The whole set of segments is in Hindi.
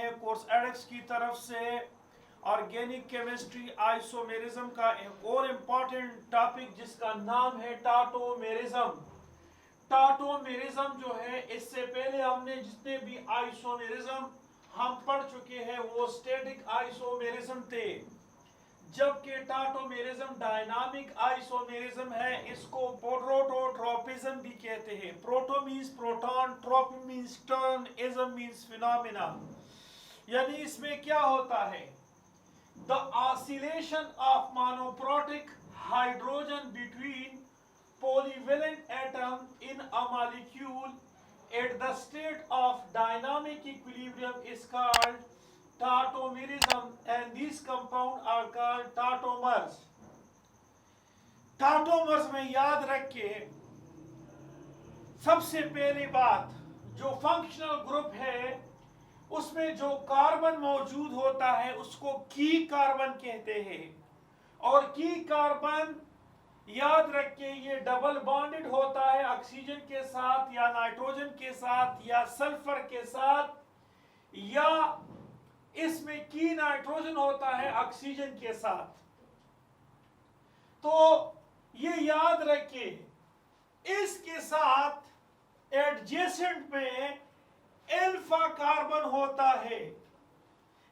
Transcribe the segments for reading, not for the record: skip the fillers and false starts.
है कोर्स एडेक्स की तरफ से ऑर्गेनिक केमिस्ट्री आइसोमेरिज्म का एक और इम्पॉर्टेंट टॉपिक जिसका नाम है टाटोमेरिज्म। टाटोमेरिज्म जो है, इससे पहले हमने जितने भी आइसोमेरिज्म हम पढ़ चुके हैं वो स्टैटिक आइसोमेरिज्म थे, जबकि टाटोमेरिज्म डायनामिक आइसोमेरिज्म है। इसको प्रोटोट्रॉपिज्म भी कहते हैं। Proto means proton, trophy means turn, ism means phenomena. यानी इसमें क्या होता है, the oscillation of monoprotic hydrogen between polyvalent atom in a molecule at the state of dynamic equilibrium is called tautomerism, and these compounds are called tautomers. tautomers में याद रखिए, सबसे पहली बात, जो फंक्शनल ग्रुप है उसमें जो कार्बन मौजूद होता है उसको की कार्बन कहते हैं। और की कार्बन याद रखिए ये डबल बॉन्डेड होता है ऑक्सीजन के साथ या नाइट्रोजन के साथ या सल्फर के साथ, या इसमें की नाइट्रोजन होता है ऑक्सीजन के साथ। तो ये याद रखिए, इसके साथ एडजेसेंट में अल्फा कार्बन होता है।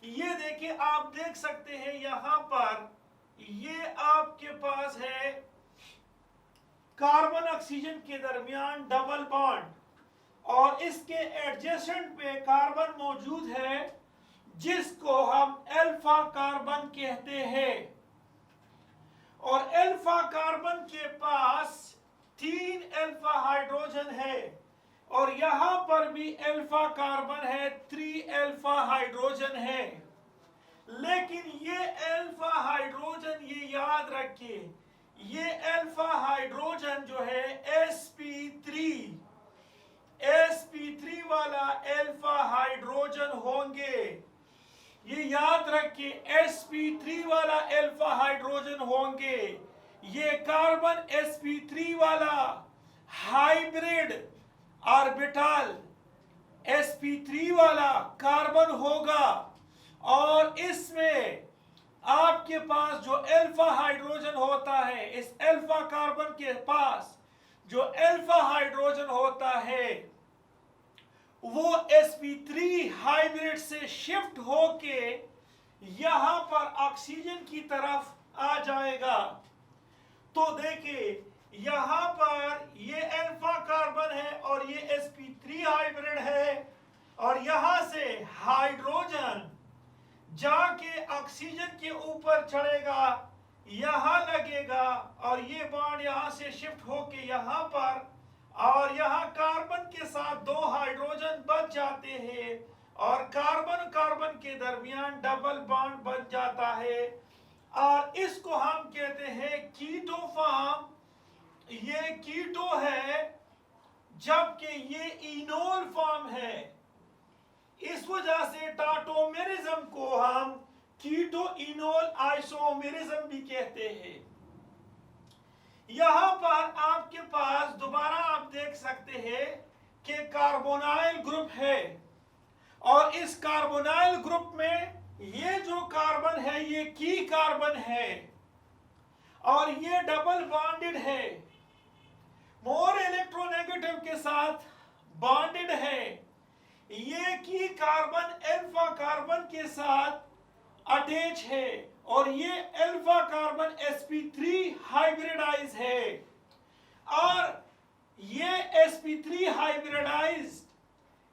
ये देखिए, आप देख सकते हैं यहां पर, ये आपके पास है कार्बन ऑक्सीजन के दरमियान डबल बॉन्ड, और इसके एडजेसेंट पे कार्बन मौजूद है जिसको हम अल्फा कार्बन कहते हैं। और अल्फा कार्बन के पास 3 अल्फा हाइड्रोजन है, और यहां पर भी अल्फा कार्बन है, 3 अल्फा हाइड्रोजन है। लेकिन ये अल्फा हाइड्रोजन, ये याद रखिए, ये अल्फा हाइड्रोजन जो है sp3 वाला अल्फा हाइड्रोजन होंगे। ये याद रखिए, sp3 वाला अल्फा हाइड्रोजन होंगे। ये कार्बन sp3 वाला हाइब्रिड ऑर्बिटल sp3 वाला कार्बन होगा, और इसमें आपके पास जो अल्फा हाइड्रोजन होता है, इस अल्फा कार्बन के पास जो अल्फा हाइड्रोजन होता है वो sp3 हाइब्रिड से शिफ्ट होके यहां पर ऑक्सीजन की तरफ आ जाएगा। तो देखिए, यहां पर ये अल्फा कार्बन है और ये sp3 हाइब्रिड है, और यहां से हाइड्रोजन जाके ऑक्सीजन के ऊपर चढ़ेगा, यहां लगेगा, और ये बॉन्ड यहां से शिफ्ट होके यहां पर, और यहां कार्बन के साथ 2 हाइड्रोजन बच जाते हैं, और कार्बन कार्बन के दरमियान डबल बॉन्ड बन जाता है, और इसको हम कहते हैं कीटो फॉर्म। ये कीटो है, जबकि ये इनोल फॉर्म है। इस वजह से टाटोमेरिज्म को हम कीटो इनोल आइसोमेरिज्म भी कहते हैं। यहां पर आपके पास दोबारा आप देख सकते हैं कि कार्बोनाइल ग्रुप है, और इस कार्बोनाइल ग्रुप में ये जो कार्बन है ये की कार्बन है, और ये डबल बॉन्डेड है, मोर इलेक्ट्रोनेगेटिव के साथ बॉन्डेड है। ये की कार्बन अल्फा कार्बन के साथ अटैच है, और ये अल्फा कार्बन sp3 हाइब्रिडाइज है, और ये sp3 हाइब्रिडाइज,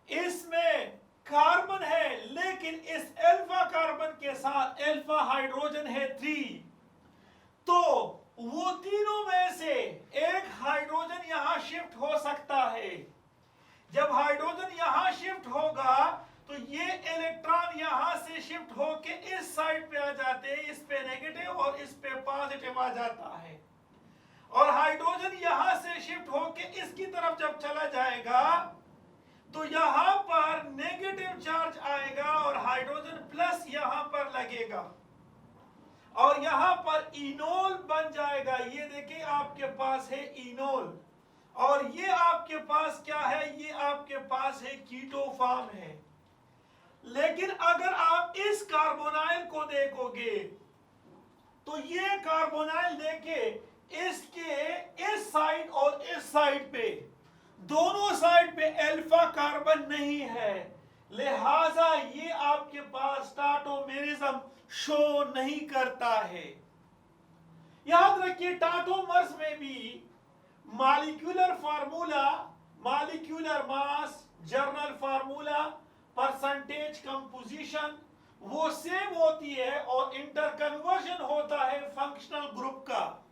इसमें कार्बन है, लेकिन इस अल्फा कार्बन के साथ अल्फा हाइड्रोजन है 3। तो वो तीनों में से एक हाइड्रोजन यहां शिफ्ट हो सकता है। जब हाइड्रोजन यहां शिफ्ट होगा तो ये इलेक्ट्रॉन यहां से शिफ्ट होके इस साइड पे आ जाते हैं, इस पे नेगेटिव और इस पे पॉजिटिव आ जाता है, और हाइड्रोजन यहां से शिफ्ट होके इसकी तरफ जब चला जाएगा तो यहां पर नेगेटिव चार्ज आएगा और हाइड्रोजन प्लस यहां पर लगेगा, और यहां पर इनोल बन जाएगा। ये देखिए, आपके पास है इनोल, और ये आपके पास क्या है, ये आपके पास है कीटो फॉर्म है। लेकिन अगर आप इस कार्बोनाइल को देखोगे तो ये कार्बोनाइल देखे इसके इस साइड और इस साइड पे दोनों साइड पे अल्फा कार्बन नहीं है, लिहाजा ये आपके पास टाटोमेरिज्म शो नहीं करता है। याद रखिए टाटोमर्स में भी molecular formula, molecular mass, journal formula, percentage composition वो सेम होती है और इंटरकन्वर्जन होता है फंक्शनल ग्रुप का।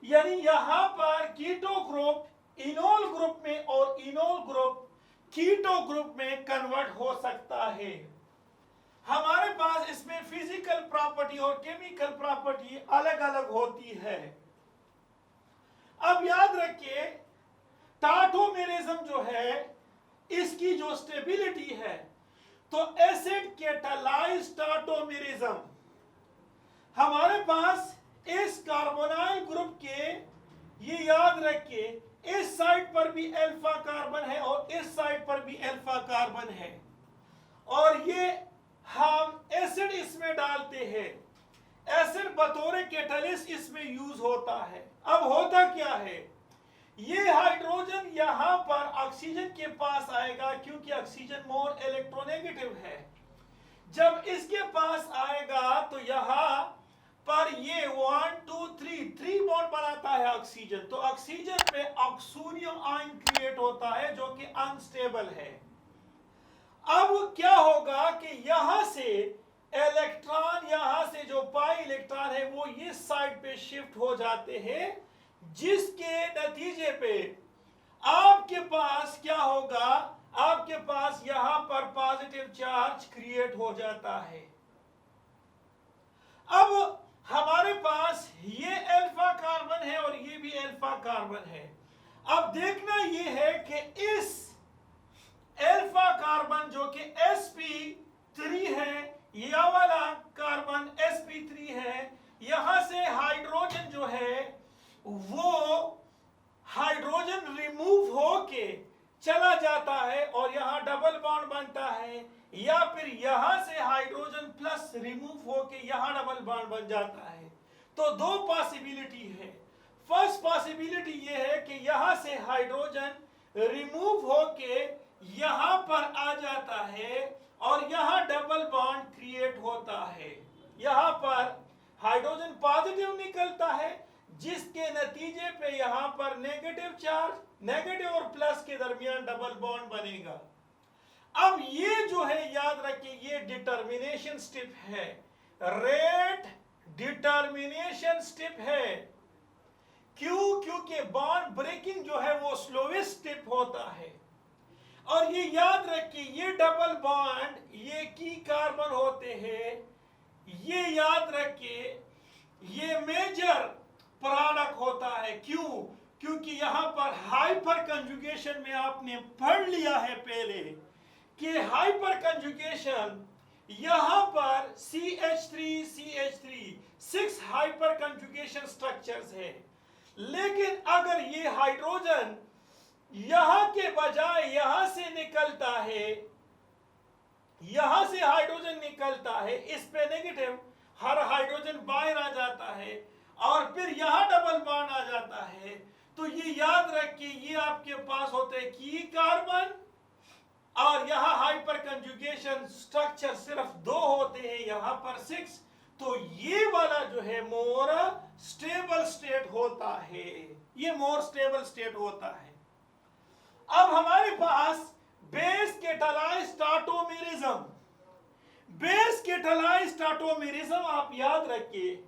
यानी यहां पर कीटो ग्रुप इनोल ग्रुप में और इनोल ग्रुप कीटो ग्रुप में कन्वर्ट हो सकता है। हमारे पास इसमें फिजिकल प्रॉपर्टी और केमिकल प्रॉपर्टी अलग अलग होती है। अब याद रखिए टाटोमेरिज्म जो है इसकी जो स्टेबिलिटी है, तो एसिड कैटालाइज्ड टाटोमेरिज्म हमारे पास इस कार्बोनाइल ग्रुप के, ये याद रखिए इस साइड पर भी अल्फा कार्बन है और इस साइड पर भी अल्फा कार्बन है, और ये हम एसिड इसमें डालते हैं, एसिड बतौर कैटलिस्ट इसमें यूज होता है। अब होता क्या है, ये हाइड्रोजन यहां पर ऑक्सीजन के पास आएगा क्योंकि ऑक्सीजन मोर इलेक्ट्रोनेगेटिव है। जब इसके पास आएगा तो यहां पर ये 1 2 3 बॉन्ड बनाता है ऑक्सीजन, तो ऑक्सीजन पे ऑक्सोनियम आयन क्रिएट होता है जो कि अनस्टेबल है। अब क्या होगा कि यहां से इलेक्ट्रॉन, यहां से जो पाई इलेक्ट्रॉन है वो इस साइड पे शिफ्ट हो जाते हैं, जिसके नतीजे पे आपके पास क्या होगा, आपके पास यहां पर पॉजिटिव चार्ज क्रिएट हो जाता है। अब हमारे पास ये अल्फा कार्बन है और ये भी अल्फा कार्बन है। अब देखना ये है कि इस अल्फा कार्बन जो कि sp3 है, यह वाला कार्बन sp3 है, यहां से हाइड्रोजन जो है वो हाइड्रोजन रिमूव होके चला जाता है और यहां डबल बॉन्ड बनता है, या फिर यहां से हाइड्रोजन प्लस रिमूव होके यहां डबल बॉन्ड बन जाता है। तो दो पॉसिबिलिटी है। फर्स्ट पॉसिबिलिटी ये है कि यहां से हाइड्रोजन रिमूव होके यहां पर आ जाता है और यहां डबल बॉन्ड क्रिएट होता है। यहां पर हाइड्रोजन पॉजिटिव निकलता है, जिसके नतीजे पे यहां पर नेगेटिव चार्ज, नेगेटिव और प्लस के दरमियान डबल बॉन्ड बनेगा। अब ये जो है याद रखिए ये डिटर्मिनेशन स्टेप है, रेट डिटर्मिनेशन स्टेप है। क्यों? क्योंकि बॉन्ड ब्रेकिंग जो है वो स्लोवेस्ट स्टेप होता है। और ये याद रखिए ये डबल बॉन्ड ये की कार्बन होते हैं, ये याद रखिए ये मेजर प्रोडक्ट होता है। क्यों? क्योंकि यहां पर हाइपर कंजुगेशन में आपने पढ़ लिया है पहले कि हाइपर कंजुगेशन यहां पर CH3 6 हाइपर कंजुगेशन स्ट्रक्चर्स है, लेकिन अगर ये हाइड्रोजन यहां के बजाय यहां से निकलता है, यहां से हाइड्रोजन निकलता है, इस पे नेगेटिव, हर हाइड्रोजन बाहर आ जाता है और फिर यहां डबल बॉन्ड आ जाता है, तो ये याद रखिए ये आपके पास होते हैं की कार्बन और यहां हाइपर कंजुगेशन स्ट्रक्चर सिर्फ 2 होते हैं, यहां पर 6, तो ये वाला जो है मोर स्टेबल स्टेट होता है, ये मोर स्टेबल स्टेट होता है। अब हमारे पास base catalysed tautomerism, base catalysed tautomerism आप याद रखिए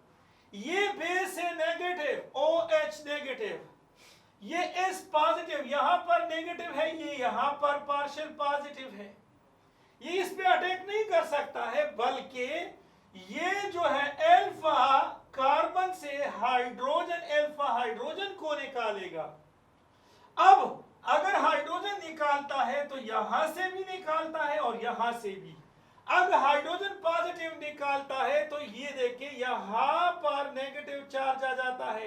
ये बेस है नेगेटिव OH नेगेटिव, ये S पॉजिटिव, यहां पर नेगेटिव है, ये यहां पर पार्शियल पॉजिटिव है, ये इस पे अटैक नहीं कर सकता है, बल्कि ये जो है अल्फा कार्बन से हाइड्रोजन, अल्फा हाइड्रोजन को निकालेगा। अब अगर हाइड्रोजन निकालता है तो यहां से भी निकालता है और यहां से भी। अगर हाइड्रोजन पॉजिटिव निकालता है तो ये देखिए यहां पर नेगेटिव चार्ज आ जाता है।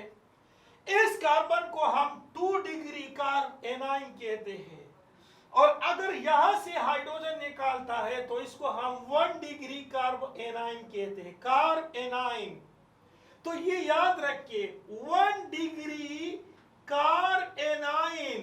इस कार्बन को हम 2 डिग्री का एनाइन कहते हैं। और अगर यहां से हाइड्रोजन निकालता है तो इसको हम 1 डिग्री कार्ब एनाइन कहते हैं, कार्ब एनाइन। तो ये याद रखिए 1 डिग्री कार्ब एनाइन,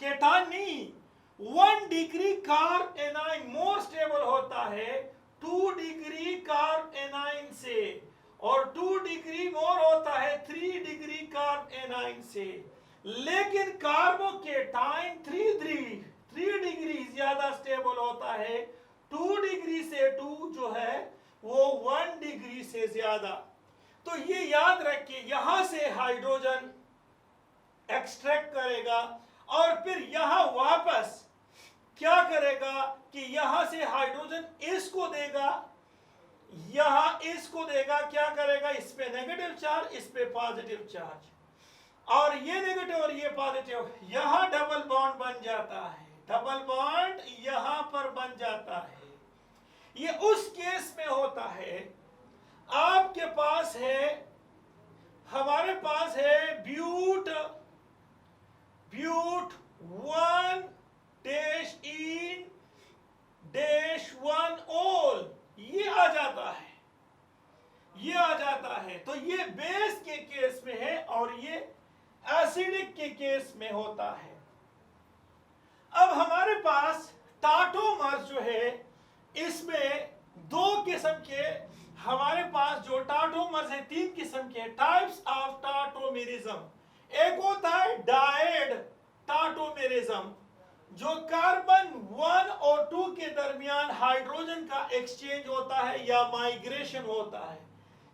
केटान नहीं, 1 degree carb A9 more stable होता है 2 डिग्री कार्ब एनाइन से, और 2 डिग्री मोर होता है 3 डिग्री कार्ब एनाइन से। लेकिन कार्बोकेटाइन 3 डिग्री ज्यादा स्टेबल होता है, 2 डिग्री से 2 जो है वो 1 डिग्री से ज्यादा। तो ये याद रखिए यहां से हाइड्रोजन एक्सट्रैक्ट करेगा और फिर यहां वापस क्या करेगा कि यहां से हाइड्रोजन इसको देगा, यहां इसको देगा, क्या करेगा, इस पे नेगेटिव चार्ज, इस पे पॉजिटिव चार्ज, और ये नेगेटिव और ये पॉजिटिव, यहां डबल बॉन्ड बन जाता है, डबल बॉन्ड यहां पर बन जाता है। ये उस केस में होता है आपके पास है, हमारे पास है ब्यूट 1 डैश इन डैश 1 ओल, ये आ जाता है, ये आ जाता है। तो ये बेस के केस में है और ये एसिडिक के केस में होता है। अब हमारे पास टाटोमर्स जो है इसमें 2 किस्म के, हमारे पास जो टाटोमर्स है 3 किस्म के टाइप्स ऑफ टाटोमेरिज्म। एक होता है डायड टाटोमेरिज्म, जो कार्बन 1 और 2 के दरमियान हाइड्रोजन का एक्सचेंज होता है या माइग्रेशन होता है,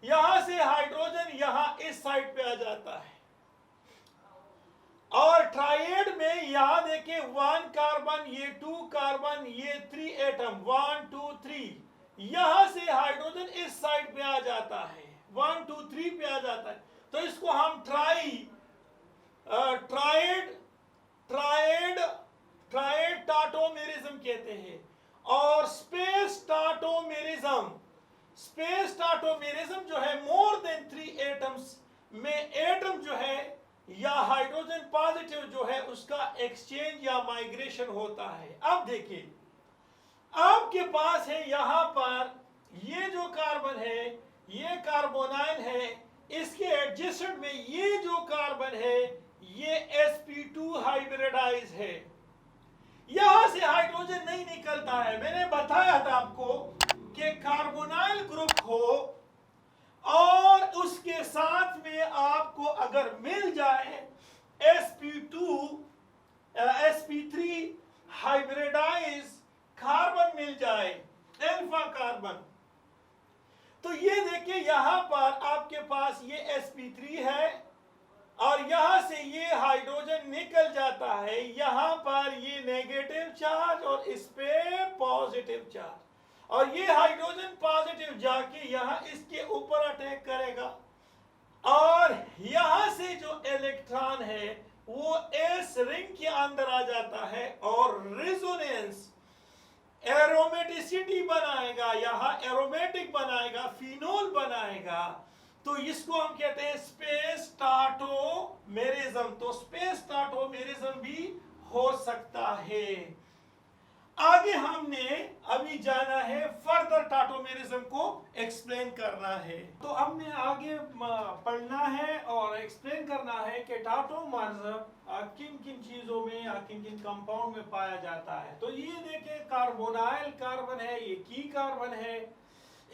यहां से हाइड्रोजन यहां इस साइड पे आ जाता है। और ट्राइड में यहां देखिए 1 कार्बन, ये 2 कार्बन, ये 3 एटम, 1 2 3, यहां से हाइड्रोजन इस साइड पे आ जाता है, 1 2 3 पे आ जाता है। तो इसको हम ट्राइड टाटोमेरिज्म कहते हैं। और स्पेस टाटोमेरिज्म जो है मोर देन 3 एटम्स में एटम जो है या हाइड्रोजन पॉजिटिव जो है उसका एक्सचेंज या माइग्रेशन होता है। अब देखिए आपके पास है यहां पर ये जो कार्बन है ये कार्बोनाइल है, इसके एडजेसेंट में ये जो कार्बन है ये sp2 हाइब्रिडाइज है, यहां से हाइड्रोजन नहीं निकलता है। मैंने बताया था आपको कि कार्बोनाइल ग्रुप हो और उसके साथ में आपको अगर मिल जाए sp3 हाइब्रिडाइज कार्बन मिल जाए, अल्फा कार्बन, तो ये देखिए यहां पर आपके पास ये sp3 है और यहां से ये हाइड्रोजन निकल जाता है, यहां पर ये नेगेटिव चार्ज और इस पे पॉजिटिव चार्ज, और ये हाइड्रोजन पॉजिटिव जाके यहां इसके ऊपर अटैक करेगा और यहां से जो इलेक्ट्रॉन है वो इस रिंग के अंदर आ जाता है और रेजोनेंस एरोमेटिसिटी बनाएगा, यहां एरोमेटिक बनाएगा, फिनोल बनाएगा। तो इसको हम कहते हैं स्पेस टाटोमेरिज्म। तो स्पेस टाटोमेरिज्म भी हो सकता है। आगे हमने अभी जाना है, फर्दर टाटोमेरिज्म को एक्सप्लेन करना है। तो हमने आगे पढ़ना है और एक्सप्लेन करना है कि टाटोमर्स किन किन चीजों में या किन किन कंपाउंड में पाया जाता है। तो ये देखें कार्बोनाइल कार्बन है, ये की कार्बन है,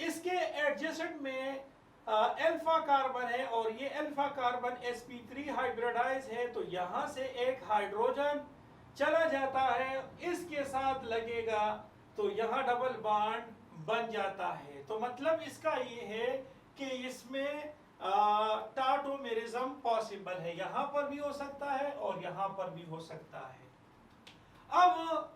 इसके एडजेसेंट में अल्फा कार्बन है और ये अल्फा कार्बन sp3 हाइब्रिडाइज है। तो यहां से एक हाइड्रोजन चला जाता है, इसके साथ लगेगा तो यहाँ डबल बॉन्ड बन जाता है। तो मतलब इसका ये है कि इसमें टाटोमेरिज्म पॉसिबल है, यहाँ पर भी हो सकता है और यहाँ पर भी हो सकता है। अब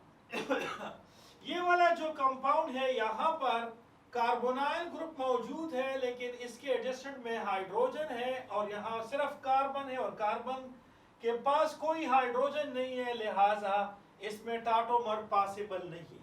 ये वाला जो कंपाउंड है यहाँ पर कार्बोनाइल ग्रुप मौजूद है लेकिन इसके एडजेसेंट में हाइड्रोजन है और यहाँ सिर्फ कार्बन है और कार्बन के पास कोई हाइड्रोजन नहीं है, लिहाजा इसमें टाटोमर पॉसिबल नहीं है।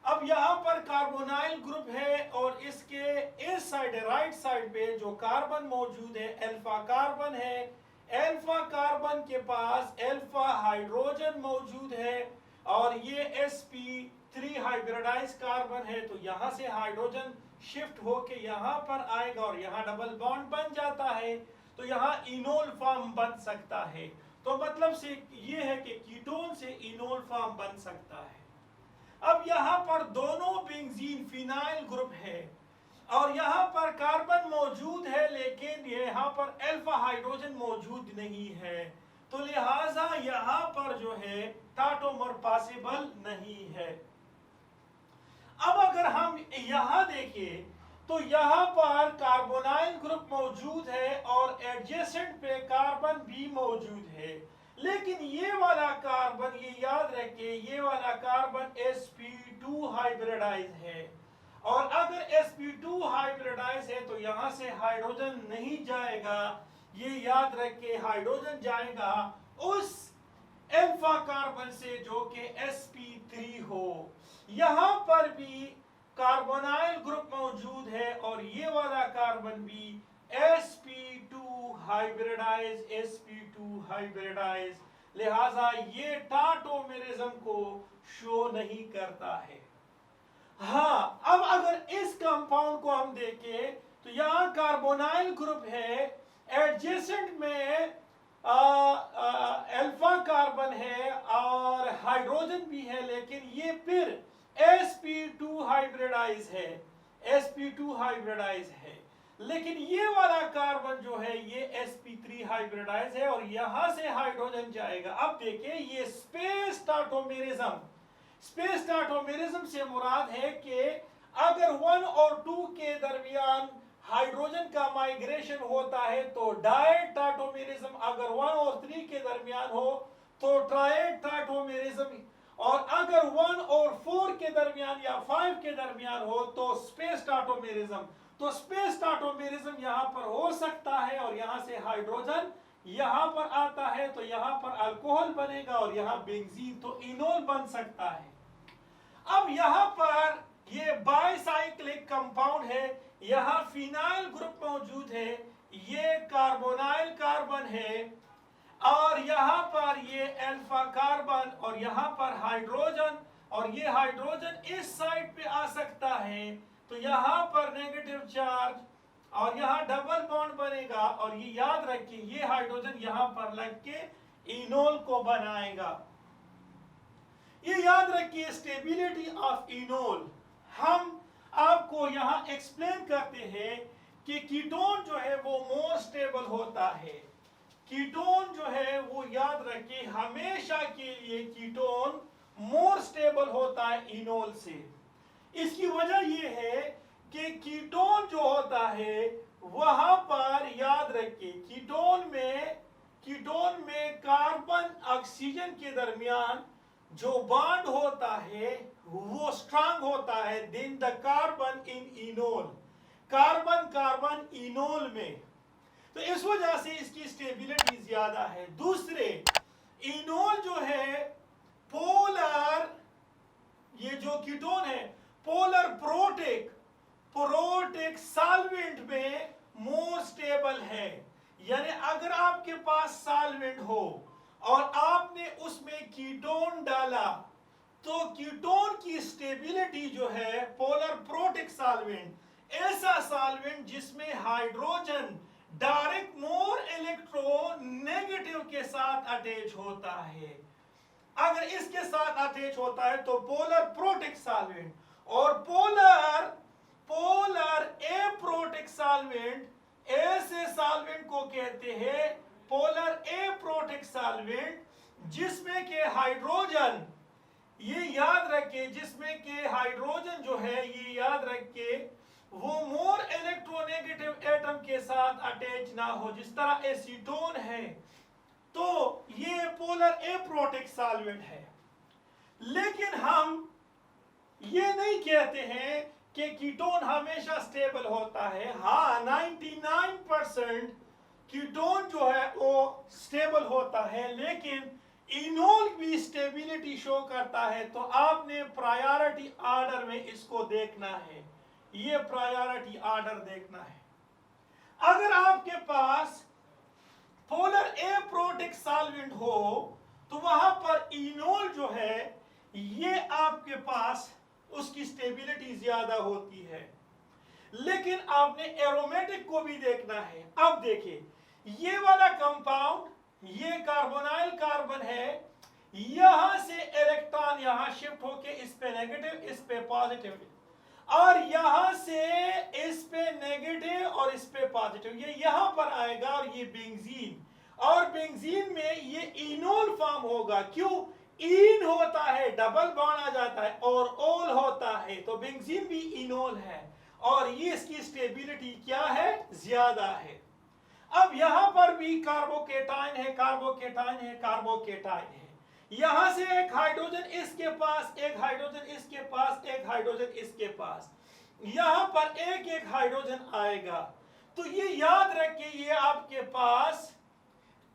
अब यहाँ पर कार्बोनाइल ग्रुप है और इसके इस साइड राइट साइड पे जो कार्बन मौजूद है अल्फा कार्बन है, अल्फा कार्बन के पास अल्फा हाइड्रोजन मौजूद है और ये sp3 हाइब्रिडाइज कार्बन है, तो यहां से हाइड्रोजन शिफ्ट होके यहां पर आएगा और यहां डबल बॉन्ड बन जाता है, तो यहां इनोल फॉर्म बन सकता है। तो मतलब से ये है कि कीटोन से इनोल फॉर्म बन सकता है। अब यहां पर दोनों बेंजीन फिनाइल ग्रुप है और यहां पर कार्बन मौजूद है, लेकिन यहां पर अल्फा हाइड्रोजन मौजूद नहीं है, तो लिहाजा यहां पर जो है टाटोमर पॉसिबल नहीं है। अब अगर हम यहां देखें तो यहां पर कार्बोनाइल ग्रुप मौजूद है और एडजेसेंट पे कार्बन भी मौजूद है, लेकिन ये वाला कार्बन, ये याद रखिए, ये वाला कार्बन sp2 हाइब्रिडाइज है और अगर sp2 हाइब्रिडाइज है तो यहां से हाइड्रोजन नहीं जाएगा, ये याद रखिए, हाइड्रोजन जाएगा उस अल्फा कार्बन से जो कि sp3 हो। यहां पर भी कार्बोनाइल ग्रुप मौजूद है और ये वाला कार्बन भी sp2 हाइब्रिडाइज, लिहाजा ये टाटोमेरिज्म को शो नहीं करता है। हाँ, अब अगर इस कंपाउंड को हम देखें तो यहां कार्बोनाइल ग्रुप है, एडजेसेंट में अल्फा कार्बन है और हाइड्रोजन भी है, लेकिन ये फिर sp2 हाइब्रिडाइज है, sp2 हाइब्रिडाइज है, लेकिन ये वाला कार्बन जो है ये sp3 हाइब्रिडाइज है और यहां से हाइड्रोजन जाएगा। अब देखिए ये स्पेस टाटोमेरिज्म से मुराद है कि अगर 1 और 2 के दरमियान हाइड्रोजन का माइग्रेशन होता है तो डायट टाटोमेरिज्म, अगर 1 और 3 के दरमियान हो तो ट्रायड टाटोमेरिज्म, और अगर 1 और 4 के दरमियान या 5 के दरमियान हो तो स्पेस टाटोमेरिज्म। तो स्पेस टाटोमेरिज्म यहां पर हो सकता है और यहां से हाइड्रोजन यहां पर आता है तो यहां पर अल्कोहल बनेगा और यहां बेंजीन, तो इनोल बन सकता है। अब यहां पर ये बाइसाइक्लिक कंपाउंड है, यहां फिनाइल ग्रुप मौजूद है, ये कार्बोनाइल कार्बन है और यहां पर ये अल्फा कार्बन और यहां पर हाइड्रोजन, और ये हाइड्रोजन इस साइड पे आ सकता है, तो यहां पर नेगेटिव चार्ज और यहां डबल बॉन्ड बनेगा और ये याद रखिए ये हाइड्रोजन यहां पर लग के इनोल को बनाएगा। ये याद रखिए स्टेबिलिटी ऑफ इनोल। हम आपको यहां एक्सप्लेन करते हैं कि कीटोन जो है वो मोर स्टेबल होता है। कीटोन जो है वो याद रखिए हमेशा के लिए कीटोन मोर स्टेबल होता है इनोल से। इसकी वजह ये है कि कीटोन जो होता है वहां पर याद रखिए कीटोन में कार्बन ऑक्सीजन के दरमियान जो बॉन्ड होता है वो स्ट्रांग होता है then the carbon in enol, carbon enol में, तो इस वजह से इसकी स्टेबिलिटी ज्यादा है। दूसरे इनोल जो है पोलर, ये जो कीटोन है पोलर प्रोटिक सॉल्वेंट में मोर स्टेबल है, यानी अगर आपके पास सॉल्वेंट हो और आपने उसमें कीटोन डाला तो कीटोन की स्टेबिलिटी जो है पोलर प्रोटिक सॉल्वेंट, ऐसा सॉल्वेंट जिसमें हाइड्रोजन डायरेक्ट मोर इलेक्ट्रोनेगेटिव के साथ अटैच होता है, अगर इसके साथ अटैच होता है तो पोलर प्रोटिक सॉल्वेंट, और पोलर एप्रोटिक सॉल्वेंट, ऐसे सॉल्वेंट को कहते हैं पोलर एप्रोटिक सॉल्वेंट जिसमें के हाइड्रोजन, ये याद रखिए, जिसमें के हाइड्रोजन जो है ये याद रखिए वो मोर इलेक्ट्रोनेगेटिव एटम के साथ अटैच ना हो, जिस तरह एसीटोन है, तो ये पोलर एप्रोटिक सॉल्वेंट है। लेकिन हम ये नहीं कहते हैं कि कीटोन हमेशा स्टेबल होता है। हाँ, 99% कीटोन जो है वो स्टेबल होता है, लेकिन इनोल भी स्टेबिलिटी शो करता है, तो आपने प्रायोरिटी ऑर्डर में इसको देखना है, ये प्रायोरिटी ऑर्डर देखना है। अगर आपके पास पोलर सॉल्वेंट हो तो वहां पर इनोल जो है ये आपके पास उसकी स्टेबिलिटी ज्यादा होती है। लेकिन आपने एरोमेटिक को भी देखना है। अब देखिए ये वाला कंपाउंड ये कार्बोनाइल कार्बन है, यहां से इलेक्ट्रॉन यहां शिफ्ट होके इस पे नेगेटिव इस पे पॉजिटिव, और यहां से इस पे नेगेटिव और इस पे पॉजिटिव, ये यहां पर आएगा और ये बेंजीन, और बेंजीन में ये इनोल फॉर्म होगा। क्यों? इन होता है डबल बॉन्ड आ जाता है और ओल होता है, तो बेंजीन भी इनोल है और ये इसकी स्टेबिलिटी क्या है? ज्यादा है। अब यहां पर भी कार्बोकेटाइन है, कार्बोकेटाइन है, कार्बोकेटाइन है, यहां से एक हाइड्रोजन इसके पास, एक हाइड्रोजन इसके पास, एक हाइड्रोजन इसके पास, यहां पर एक एक हाइड्रोजन आएगा। तो ये याद रखिए ये आपके पास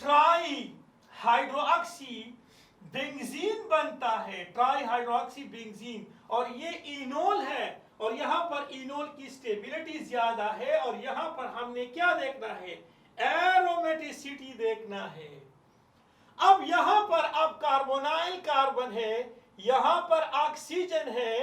ट्राई हाइड्रोक्सी बेंजीन बनता है, ट्राई हाइड्रोक्सी बेंजीन, और ये इनोल है और यहां पर इनोल की स्टेबिलिटी ज्यादा है। और यहां पर हमने क्या देखना है? एरोमेटिसिटी देखना है। अब यहां पर अब कार्बोनाइल कार्बन है, यहां पर ऑक्सीजन है,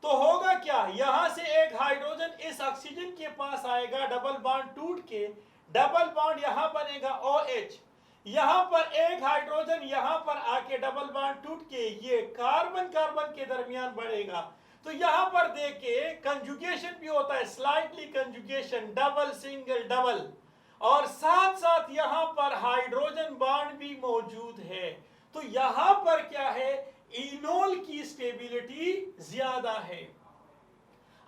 तो होगा क्या? यहां से एक हाइड्रोजन इस ऑक्सीजन के पास आएगा, डबल बॉन्ड टूट के डबल बॉन्ड यहां बनेगा OH, यहां पर एक हाइड्रोजन यहां पर आके डबल बॉन्ड टूट के ये कार्बन कार्बन के दरमियान बढ़ेगा। तो यहां पर देखिए कंजुगेशन भी होता है, slightly conjugation, double single double, और साथ साथ यहां पर हाइड्रोजन बॉन्ड भी मौजूद है। तो यहां पर क्या है? इनोल की स्टेबिलिटी ज्यादा है।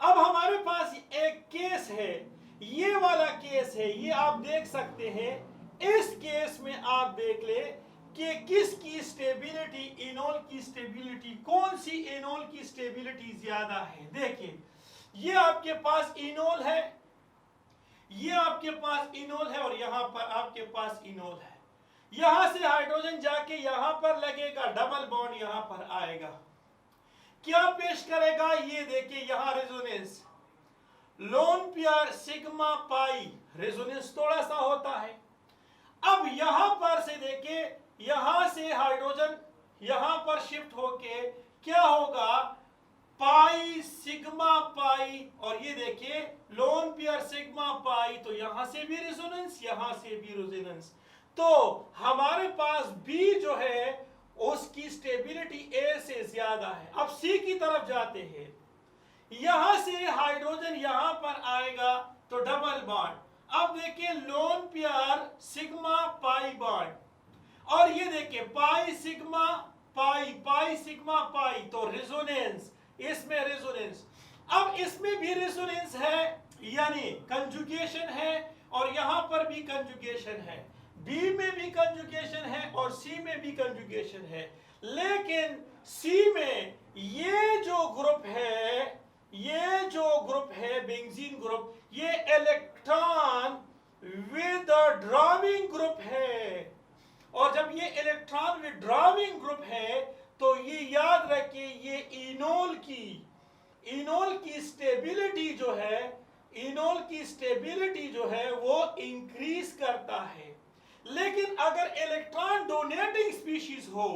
अब हमारे पास एक केस है, ये वाला केस है, ये आप देख सकते हैं। इस केस में आप देख ले कि किसकी स्टेबिलिटी, इनोल की स्टेबिलिटी, कौन सी इनोल की स्टेबिलिटी ज्यादा है? देखिए ये आपके पास इनोल है, ये आपके पास इनोल है और यहां पर आपके पास इनोल है, यहां से हाइड्रोजन जाके यहां पर लगेगा, डबल बॉन्ड यहां पर आएगा, क्या पेश करेगा? ये देखिए यहां resonance, lone pair sigma pi, resonance थोड़ा सा होता है। अब यहां पर से देखिए यहां से हाइड्रोजन यहां पर शिफ्ट होके क्या होगा? पाई सिग्मा पाई, और ये देखिए लोन पेयर सिग्मा पाई, तो यहां से भी रेजोनेंस, यहां से भी रेजोनेंस। तो हमारे पास बी जो है उसकी स्टेबिलिटी ए से ज्यादा है। अब सी की तरफ जाते हैं, यहां से हाइड्रोजन यहां पर आएगा तो डबल बॉन्ड, अब देखिए lone pair sigma pi bond, और ये देखिए pi sigma pi, pi sigma pi, तो रेजोनेंस, इसमें रेजोनेंस। अब इसमें भी रेजोनेंस है, यानी कंजुगेशन है, और यहां पर भी कंजुगेशन है, बी में भी कंजुगेशन है और सी में भी कंजुगेशन है। लेकिन सी में ये जो ग्रुप है, ये जो ग्रुप है बेंजीन ग्रुप, ये इलेक्ट्रॉन विथड्रॉइंग ग्रुप है, और जब ये इलेक्ट्रॉन विथड्रॉइंग ग्रुप है तो ये याद रखिए ये इनोल की स्टेबिलिटी जो है, इनोल की स्टेबिलिटी जो है वो इंक्रीज करता है। लेकिन अगर इलेक्ट्रॉन डोनेटिंग स्पीशीज हो,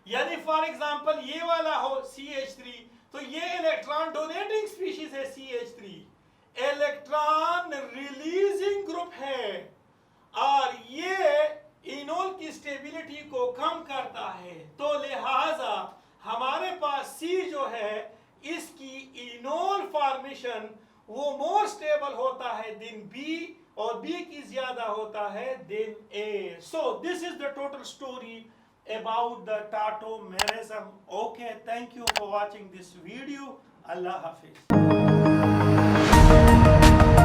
यानी फॉर एग्जांपल ये वाला हो CH3, तो ये इलेक्ट्रॉन डोनेटिंग स्पीशीज है CH3, इलेक्ट्रॉन रिलीजिंग ग्रुप है, और ये इनोल की स्टेबिलिटी को कम करता है। तो लिहाजा हमारे पास C जो है इसकी इनोल फॉर्मेशन वो मोर स्टेबल होता है दिन B, और B की ज्यादा होता है दिन A. So this is the total story about the tautomerism. Okay, thank you for watching this video. Allah Hafiz.